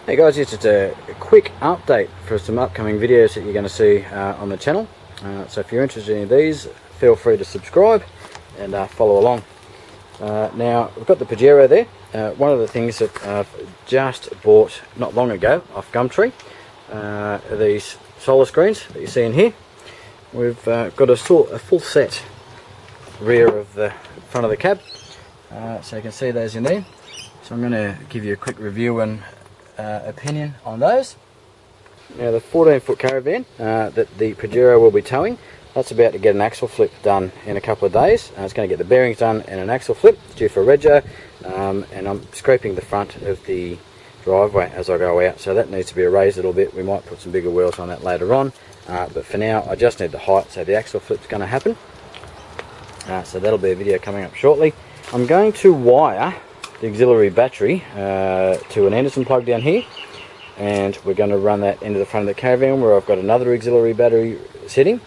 Hey guys, it's just a quick update for some upcoming videos that you're going to see on the channel. So if you're interested in these, feel free to subscribe and follow along. Now we've got the Pajero there. One of the things that I've just bought not long ago off Gumtree are these solar screens that you see in here. We've got a full set rear of the front of the cab, so you can see those in there. So I'm going to give you a quick review and opinion on those. Now the 14-foot caravan that the Pajero will be towing, that's about to get an axle flip done in a couple of days. It's going to get the bearings done and an axle flip. It's due for rego, and I'm scraping the front of the driveway as I go out, so that needs to be raised a little bit. We might put some bigger wheels on that later on, but for now I just need the height, so the axle flip's going to happen. So that'll be a video coming up shortly. I'm going to wire the auxiliary battery to an Anderson plug down here, and we're going to run that into the front of the caravan where I've got another auxiliary battery sitting.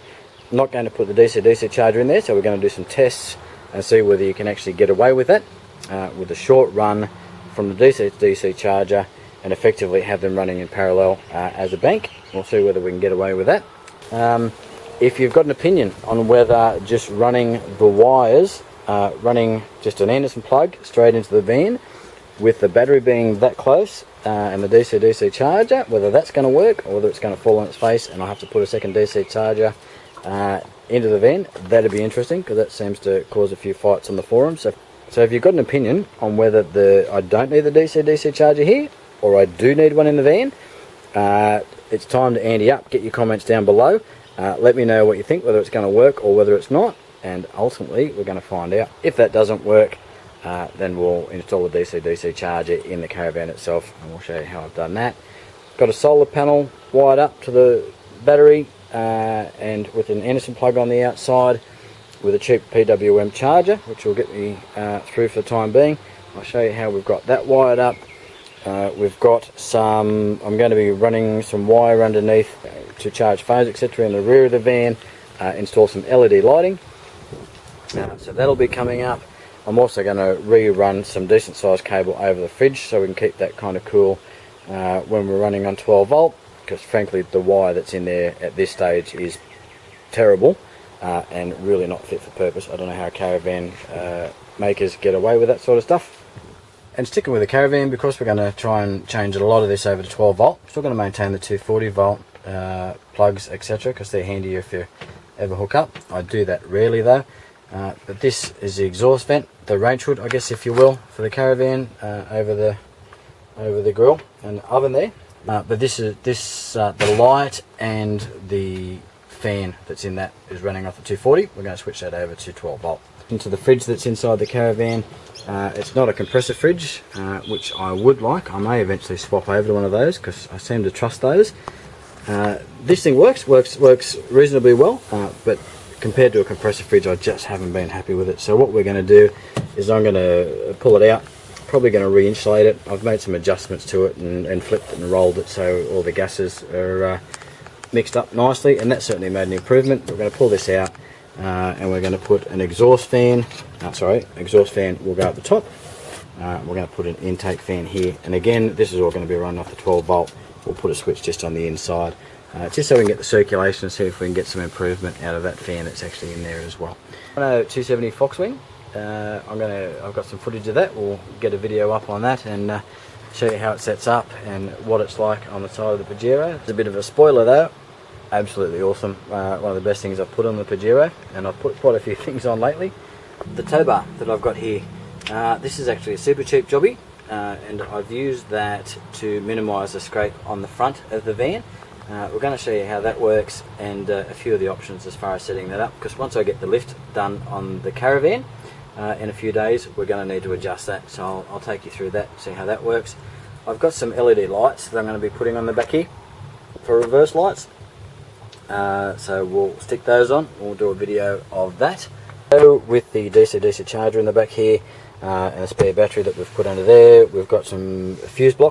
I'm not going to put the DC-DC charger in there, so we're going to do some tests and see whether you can actually get away with that with a short run from the DC-DC charger and effectively have them running in parallel as a bank. We'll see whether we can get away with that. If you've got an opinion on whether just running the wires, running just an Anderson plug straight into the van with the battery being that close and the DC-DC charger, whether that's going to work or whether it's going to fall on its face and I'll have to put a second DC charger into the van, that'd be interesting because that seems to cause a few fights on the forums. So if you've got an opinion on whether I don't need the DC-DC charger here or I do need one in the van, it's time to ante up. Get your comments down below. Let me know what you think, whether it's going to work or whether it's not, and ultimately we're going to find out. If that doesn't work, then we'll install a DC-DC charger in the caravan itself, and we'll show you how I've done that. Got a solar panel wired up to the battery and with an Anderson plug on the outside with a cheap PWM charger, which will get me through for the time being. I'll show you how we've got that wired up. We've got some, I'm going to be running some wire underneath to charge phones, etc. in the rear of the van, install some LED lighting. So that'll be coming up. I'm also going to rerun some decent sized cable over the fridge so we can keep that kind of cool when we're running on 12 volt, because frankly the wire that's in there at this stage is terrible and really not fit for purpose. I don't know how caravan makers get away with that sort of stuff. And sticking with the caravan, because we're going to try and change a lot of this over to 12 volt, still going to maintain the 240 volt plugs, etc., because they're handy if you ever hook up. I do that rarely though. But this is the exhaust vent, the range hood, I guess, if you will, for the caravan over the grill and oven there. But this is the light and the fan that's in that is running off the 240. We're going to switch that over to 12 volt. Into the fridge that's inside the caravan. It's not a compressor fridge, which I would like. I may eventually swap over to one of those because I seem to trust those. This thing works reasonably well, but compared to a compressor fridge, I just haven't been happy with it. So what we're going to do is I'm going to pull it out, probably going to re-insulate it. I've made some adjustments to it and flipped it and rolled it so all the gases are mixed up nicely, and that certainly made an improvement. We're going to pull this out and we're going to put an exhaust fan. Exhaust fan will go up the top. We're going to put an intake fan here, and again this is all going to be run off the 12 volt. We'll put a switch just on the inside. Just so we can get the circulation and see if we can get some improvement out of that fan that's actually in there as well. On a 270 Foxley, I've got some footage of that. We'll get a video up on that and show you how it sets up and what it's like on the side of the Pajero. It's a bit of a spoiler though. Absolutely awesome. One of the best things I've put on the Pajero, and I've put quite a few things on lately. The Toba that I've got here, this is actually a super cheap jobby, and I've used that to minimise the scrape on the front of the van. We're going to show you how that works and a few of the options as far as setting that up, because once I get the lift done on the caravan in a few days, we're going to need to adjust that, so I'll take you through that, see how that works. I've got some LED lights that I'm going to be putting on the back here for reverse lights, so we'll stick those on. We'll do a video of that. So with the DC-DC charger in the back here and a spare battery that we've put under there, we've got some fuse blocks.